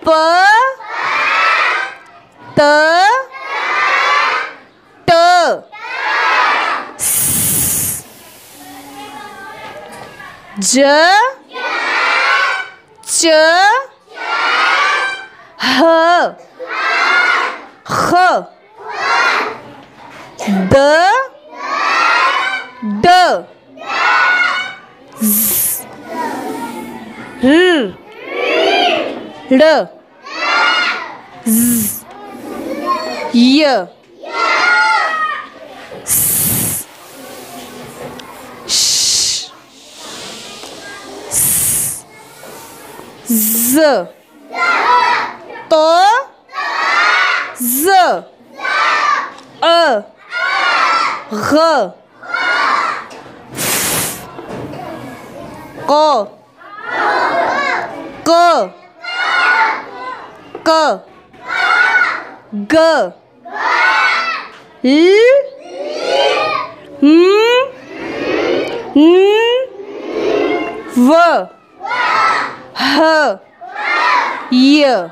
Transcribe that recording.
प त ट ज च ह ख द ड ज़ र ड़ ज़ य स श ज़ त ज़ अ घ क क क ग ल न व ह य